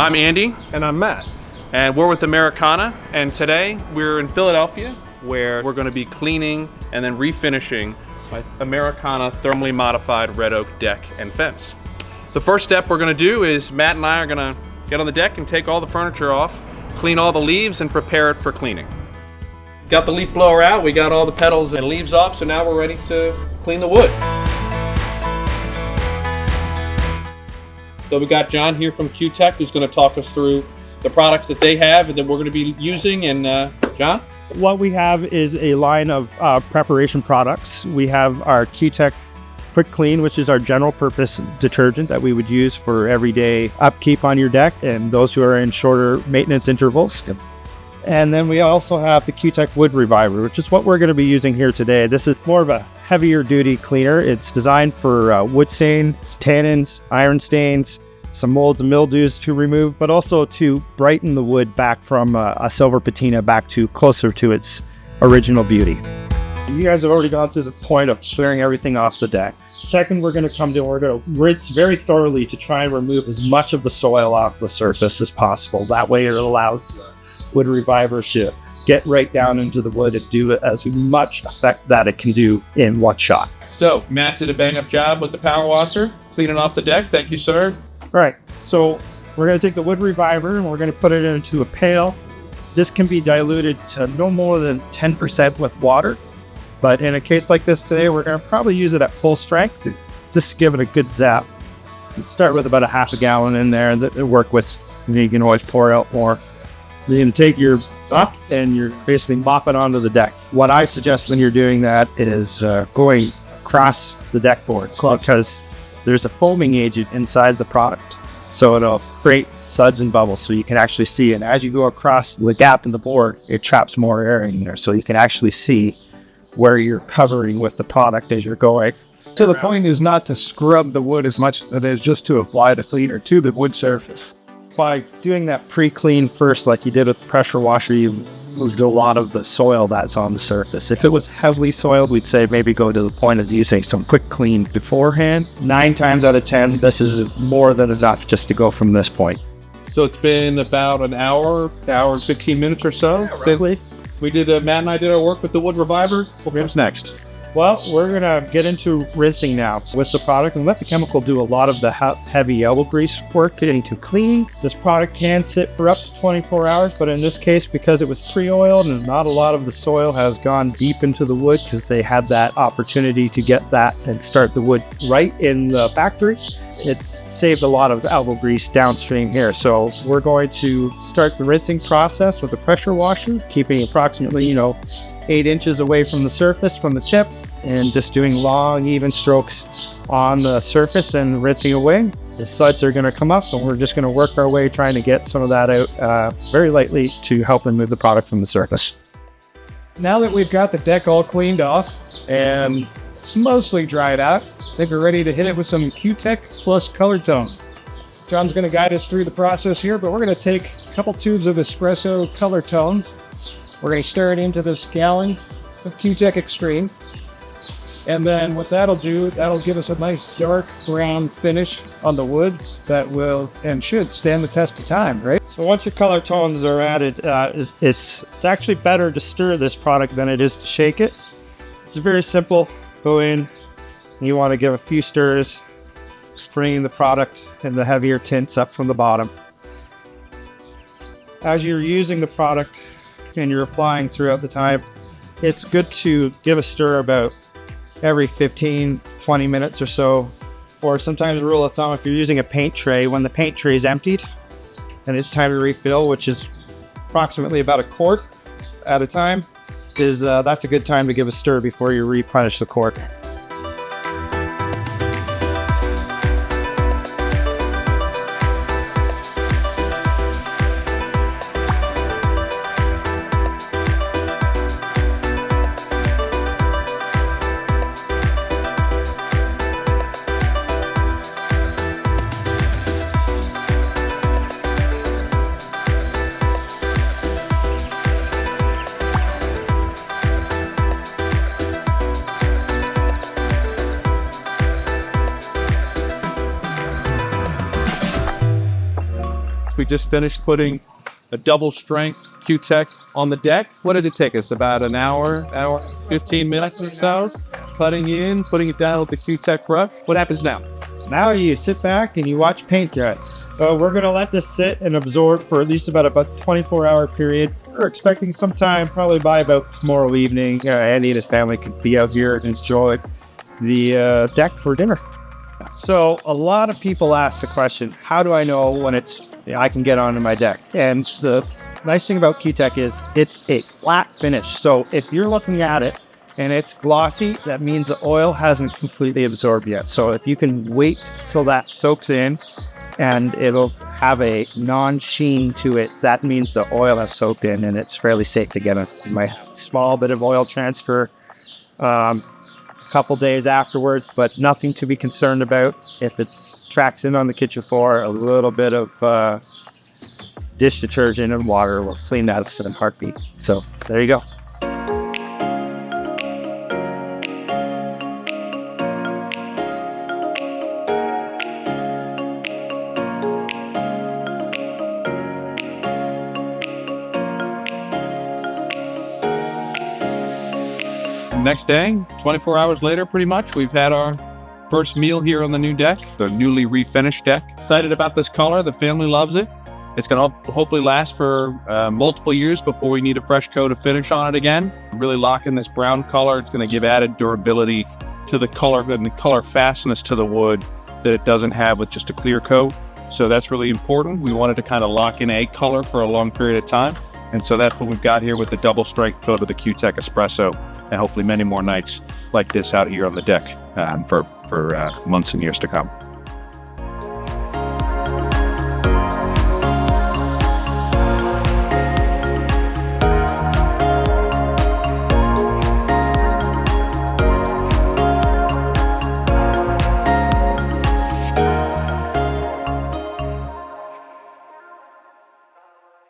I'm Andy. And I'm Matt. And we're with Americana, and today we're in Philadelphia where we're going to be cleaning and then refinishing my Americana Thermally Modified Red Oak deck and fence. The first step we're going to do is Matt and I are going to get on the deck and take all the furniture off, clean all the leaves, and prepare it for cleaning. Got the leaf blower out, we got all the petals and leaves off, so now we're ready to clean the wood. So we got John here from Cutek who's going to talk us through the products that they have and that we're going to be using. And John? What we have is a line of preparation products. We have our Cutek Quick Clean, which is our general purpose detergent that we would use for everyday upkeep on your deck and those who are in shorter maintenance intervals. And then we also have the Cutek Wood Reviver, which is what we're going to be using here today. This is more of a heavier duty cleaner. It's designed for wood stains, tannins, iron stains, some molds and mildews to remove, but also to brighten the wood back from a silver patina back to closer to its original beauty. You guys have already gone through the point of clearing everything off the deck. Second, we're going to rinse very thoroughly to try and remove as much of the soil off the surface as possible. That way it allows the Wood Reviver to get right down into the wood and do as much effect that it can do in one shot. So Matt did a bang-up job with the power washer, cleaning off the deck. Thank you, sir. Right, so we're going to take the Wood Reviver and we're going to put it into a pail. This can be diluted to no more than 10% with water. But in a case like this today, we're going to probably use it at full strength. Just give it a good zap. Start with about a half a gallon in there and work with, you can always pour out more. You can take your up and you're basically mopping onto the deck. What I suggest when you're doing that is going across the deck boards because there's a foaming agent inside the product. So it'll create suds and bubbles so you can actually see. And as you go across the gap in the board, it traps more air in there. So you can actually see where you're covering with the product as you're going. So the point is not to scrub the wood as much as it is just to apply the cleaner to the wood surface. By doing that pre-clean first, like you did with the pressure washer, you moved a lot of the soil that's on the surface. If it was heavily soiled, we'd say maybe go to the point of using some quick clean beforehand. 9 times out of 10, this is more than enough just to go from this point. So it's been about an hour and 15 minutes or so since Matt and I did our work with the Wood Reviver. What comes next? Well, we're going to get into rinsing now with the product and let the chemical do a lot of the heavy elbow grease work getting to clean. This product can sit for up to 24 hours, but in this case, because it was pre-oiled and not a lot of the soil has gone deep into the wood because they had that opportunity to get that and start the wood right in the factories, it's saved a lot of elbow grease downstream here. So we're going to start the rinsing process with a pressure washer, keeping approximately, 8 inches away from the surface, from the tip, and just doing long, even strokes on the surface and rinsing away. The suds are going to come up, so we're just going to work our way trying to get some of that out very lightly to help remove the product from the surface. Now that we've got the deck all cleaned off and it's mostly dried out, I think we're ready to hit it with some Cutek plus color tone. John's going to guide us through the process here, but we're going to take a couple tubes of espresso color tone. We're going to stir it into this gallon of Cutek Extreme. And then what that'll do, that'll give us a nice dark brown finish on the wood that will and should stand the test of time, right? So once your color tones are added, it's actually better to stir this product than it is to shake it. It's very simple. Go in, and you want to give a few stirs, spraying the product and the heavier tints up from the bottom. As you're using the product, and you're applying throughout the time, it's good to give a stir about every 15-20 minutes or so. Or sometimes a rule of thumb, if you're using a paint tray, when the paint tray is emptied and it's time to refill, which is approximately about a quart at a time, that's a good time to give a stir before you replenish the quart. We just finished putting a double strength Cutek on the deck. What did it take us? About an hour, 15 minutes or so? Cutting in, putting it down with the Cutek brush. What happens now? Now you sit back and you watch paint dry. We're going to let this sit and absorb for at least about a 24-hour period. We're expecting sometime probably by about tomorrow evening. Andy and his family could be out here and enjoy the deck for dinner. So a lot of people ask the question, how do I know when I can get onto my deck? And the nice thing about Cutek is it's a flat finish. So if you're looking at it and it's glossy, that means the oil hasn't completely absorbed yet. So if you can wait till that soaks in and it'll have a non-sheen to it, that means the oil has soaked in and it's fairly safe to get us. You might have a small bit of oil transfer a couple days afterwards, but nothing to be concerned about. If it tracks in on the kitchen floor, a little bit of dish detergent and water will clean that in a heartbeat. So there you go. Next day, 24 hours later, pretty much, we've had our first meal here on the new deck, the newly refinished deck. Excited about this color. The family loves it. It's going to hopefully last for multiple years before we need a fresh coat of finish on it again. Really lock in this brown color. It's going to give added durability to the color and the color fastness to the wood that it doesn't have with just a clear coat. So that's really important. We wanted to kind of lock in a color for a long period of time. And so that's what we've got here with the double strength coat of the Cutek Espresso, and hopefully many more nights like this out here on the deck for months and years to come.